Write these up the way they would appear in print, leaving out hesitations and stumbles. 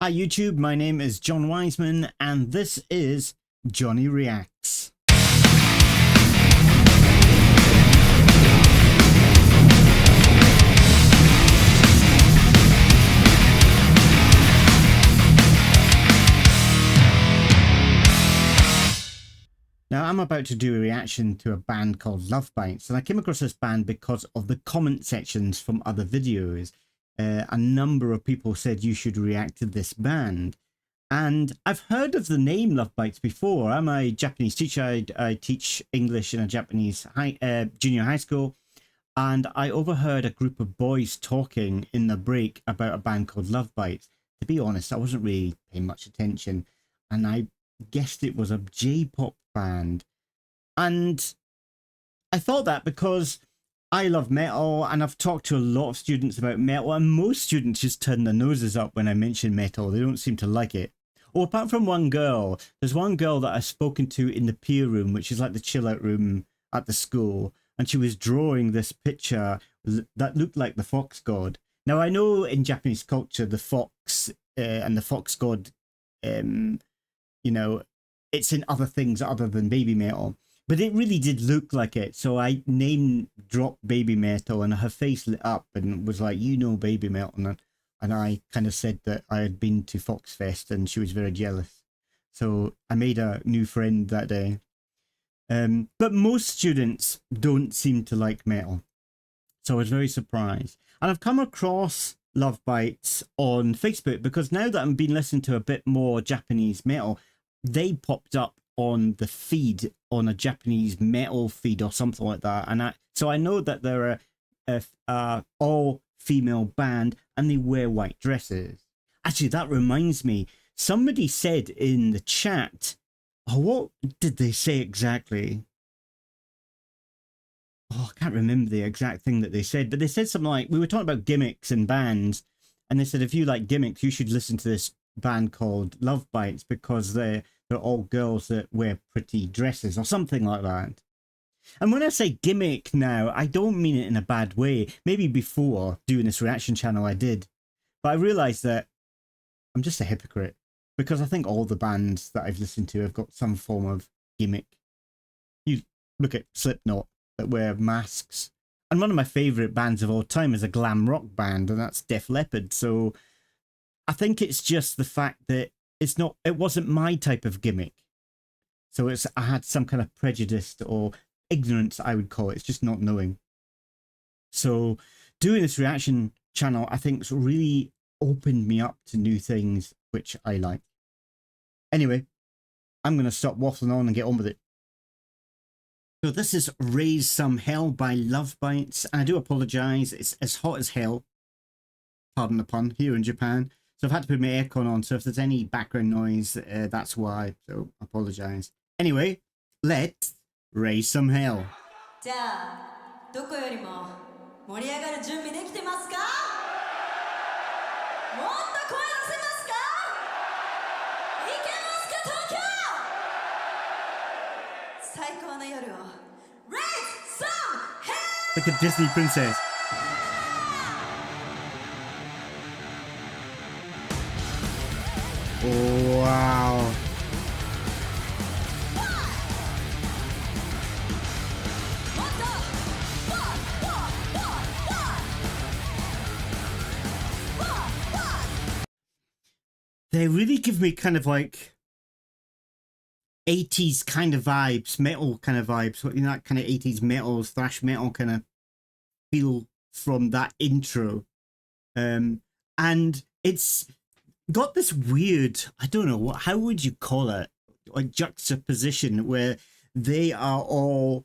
Hi YouTube, my name is John Wiseman and this is Johnny Reacts. Now I'm about to do a reaction to a band called Lovebites, and I came across this band because of the comment sections from other videos. A number of people said you should react to this band. And I've heard of the name Lovebites before. I'm a Japanese teacher. I teach English in a Japanese junior high school. And I overheard a group of boys talking in the break about a band called Lovebites. To be honest, I wasn't really paying much attention. And I guessed it was a J-pop band. And I thought that because I love metal, and I've talked to a lot of students about metal, and most students just turn their noses up when I mention metal. They don't seem to like it. Or apart from one girl, there's one girl that I've spoken to in the peer room, which is like the chill out room at the school, and she was drawing this picture that looked like the fox god. Now I know in Japanese culture the fox and the fox god, you know, it's in other things other than baby metal. But it really did look like it. So I name dropped baby metal and her face lit up and was like, you know, baby metal. And I kind of said that I had been to Foxfest and she was very jealous. So I made a new friend that day. But most students don't seem to like metal. So I was very surprised. And I've come across Lovebites on Facebook because now that I've been listening to a bit more Japanese metal, they popped up on the feed, on a Japanese metal feed or something like that, and so I know that they're a all female band and they wear white dresses. Actually, that reminds me, somebody said in the chat, oh, what did they say exactly? Oh, I can't remember the exact thing that they said, but they said something like, we were talking about gimmicks and bands, and they said if you like gimmicks you should listen to this band called Lovebites because they're all girls that wear pretty dresses or something like that. And when I say gimmick now, I don't mean it in a bad way. Maybe before doing this reaction channel I did. But I realised that I'm just a hypocrite because I think all the bands that I've listened to have got some form of gimmick. You look at Slipknot that wear masks. And one of my favourite bands of all time is a glam rock band, and that's Def Leppard. So I think it's just the fact that it wasn't my type of gimmick. So I had some kind of prejudice or ignorance, I would call it. It's just not knowing. So doing this reaction channel, I think, has really opened me up to new things, which I like. Anyway, I'm going to stop waffling on and get on with it. So this is Raise Some Hell by Lovebites. And I do apologise. It's as hot as hell, pardon the pun, here in Japan. So I've had to put my aircon on, so if there's any background noise, that's why, so I apologise. Anyway, let's raise some hell. Like a Disney princess. Wow. They really give me kind of like 80s kind of vibes, metal kind of vibes, you know, that kind of 80s metal, thrash metal kind of feel from that intro. And it's got this weird, I don't know, how would you call it, a juxtaposition where they are all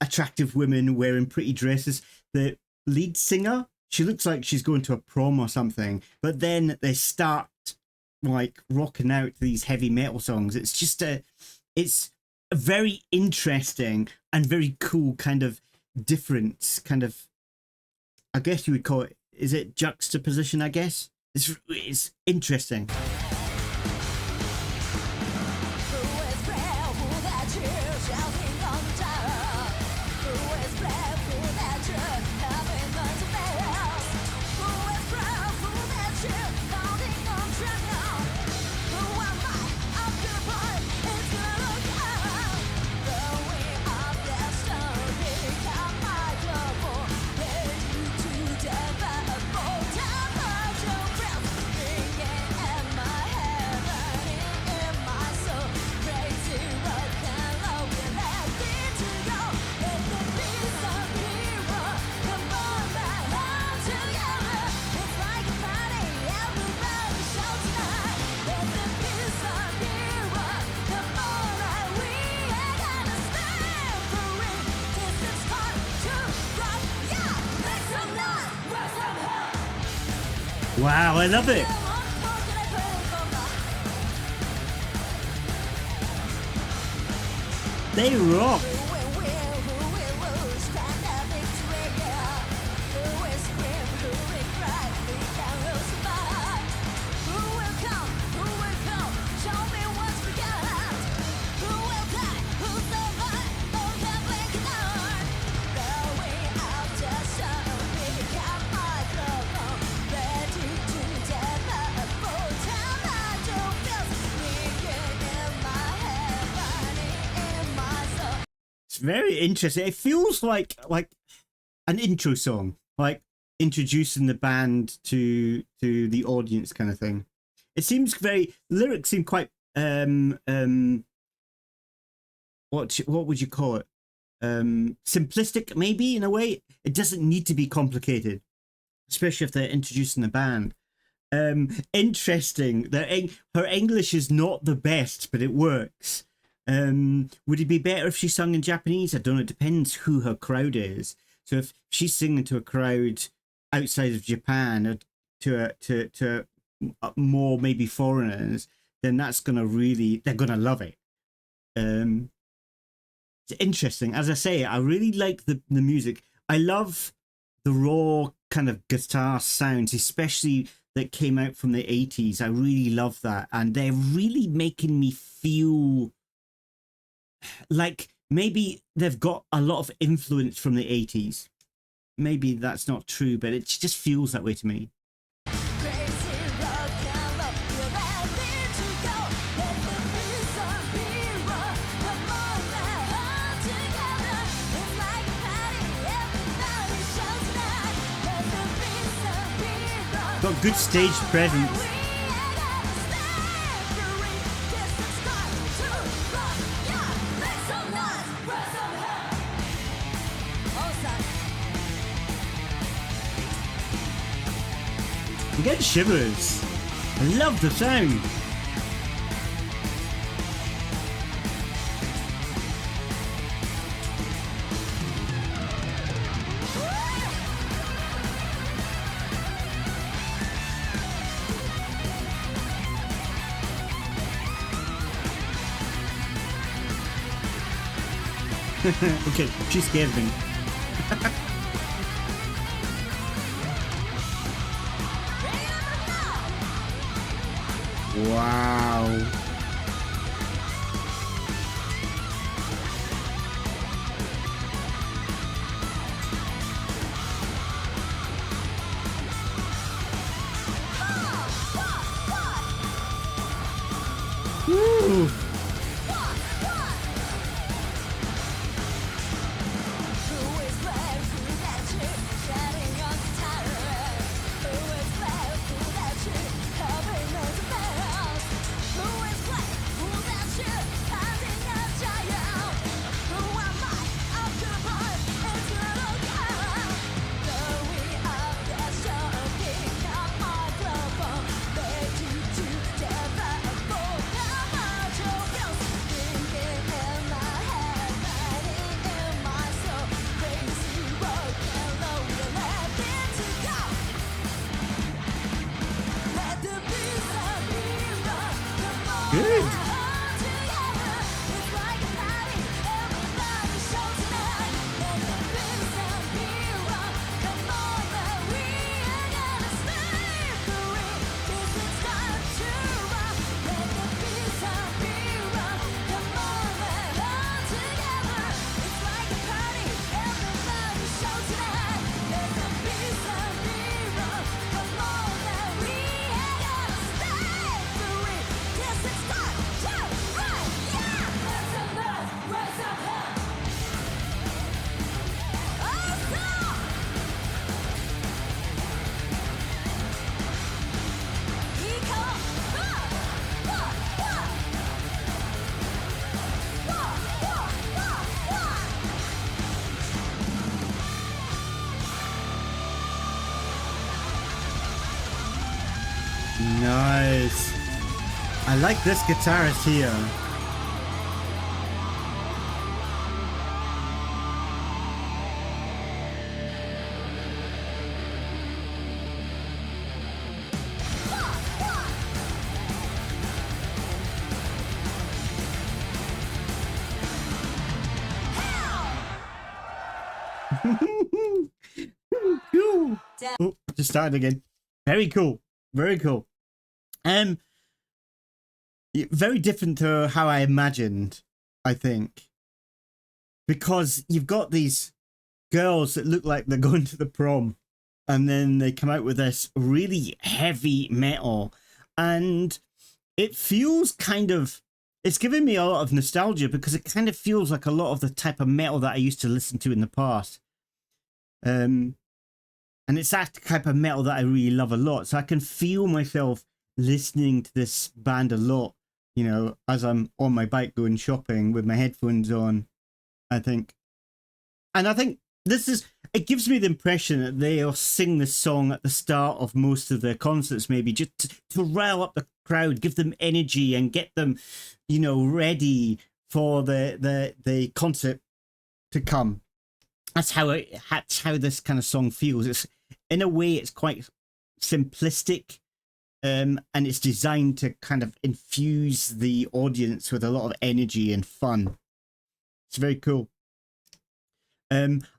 attractive women wearing pretty dresses. The lead singer, she looks like she's going to a prom or something, but then they start like rocking out these heavy metal songs. It's just it's a very interesting and very cool kind of different kind of, I guess you would call it, is it juxtaposition, I guess? It's interesting. Wow, I love it. They rock. It's very interesting. It feels like an intro song, like introducing the band to the audience kind of thing. It seems very, lyrics seem quite what would you call it? Simplistic maybe in a way. It doesn't need to be complicated, especially if they're introducing the band. Interesting that her English is not the best, but it works. Would it be better if she sung in Japanese? I don't know. It depends who her crowd is. So if she's singing to a crowd outside of Japan, or to more maybe foreigners, then that's gonna they're gonna love it. It's interesting. As I say, I really like the music. I love the raw kind of guitar sounds, especially that came out from the 80s. I really love that, and they're really making me feel like maybe they've got a lot of influence from the 80s. Maybe that's not true, but it just feels that way to me. Got good stage presence. You get shivers. I love the sound. Okay, she scared me. Wow. Woo. Good. Nice. I like this guitarist here. Cool. Oh, just started again. Very cool. Very cool. Very different to how I imagined, I think. Because you've got these girls that look like they're going to the prom, and then they come out with this really heavy metal, and it feels kind of, it's giving me a lot of nostalgia because it kind of feels like a lot of the type of metal that I used to listen to in the past. And it's that type of metal that I really love a lot. So I can feel myself listening to this band a lot, you know, as I'm on my bike going shopping with my headphones on, I think. And I think this is, it gives me the impression that they'll sing this song at the start of most of their concerts, maybe just to rile up the crowd, give them energy and get them, you know, ready for the concert to come. That's how this kind of song feels. It's, in a way, it's quite simplistic, and it's designed to kind of infuse the audience with a lot of energy and fun. It's very cool.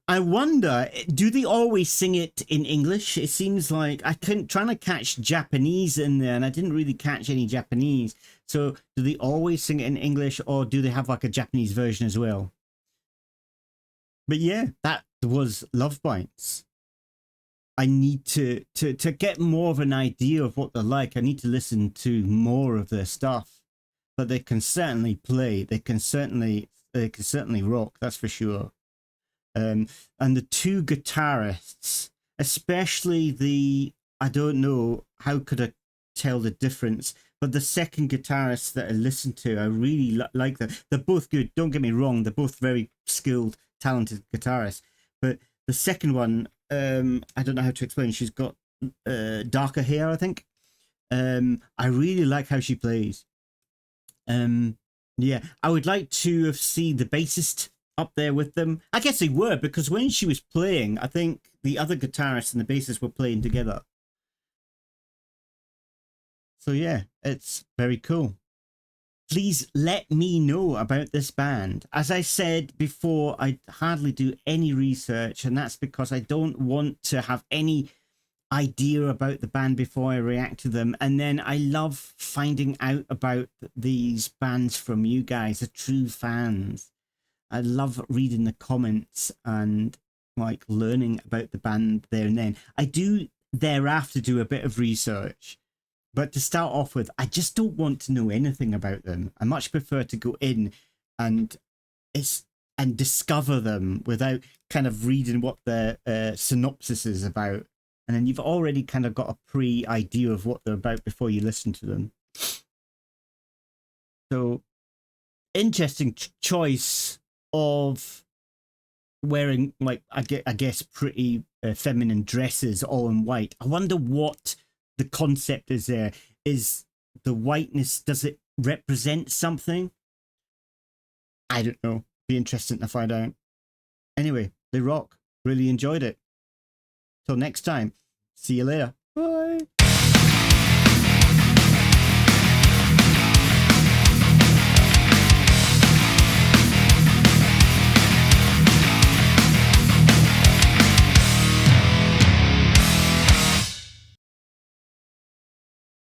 I wonder, do they always sing it in English? It seems like I couldn't, trying to catch Japanese in there, and I didn't really catch any Japanese. So do they always sing it in English, or do they have like a Japanese version as well? But yeah, that was Lovebites. I need to get more of an idea of what they're like. I need to listen to more of their stuff. But they can certainly play. They can certainly rock. That's for sure. And the two guitarists, especially the, I don't know, how could I tell the difference? But the second guitarist that I listened to, I really like them. They're both good. Don't get me wrong. They're both very skilled, talented guitarists. But the second one, I don't know how to explain. She's got darker hair, I think. I really like how she plays. Yeah, I would like to have seen the bassist up there with them. I guess they were, because when she was playing, I think the other guitarist and the bassist were playing together. So yeah, it's very cool. Please let me know about this band. As I said before, I hardly do any research, and that's because I don't want to have any idea about the band before I react to them. And then I love finding out about these bands from you guys, the true fans. I love reading the comments and like learning about the band there and then. I do thereafter do a bit of research, but to start off with, I just don't want to know anything about them. I much prefer to go in and discover them without kind of reading what the synopsis is about. And then you've already kind of got a pre-idea of what they're about before you listen to them. So, interesting choice of wearing, like, I guess pretty feminine dresses all in white. I wonder what the concept is there. Is the whiteness, does it represent something? I don't know. Be interesting to find out. Anyway, they rock. Really enjoyed it. Till next time. See you later.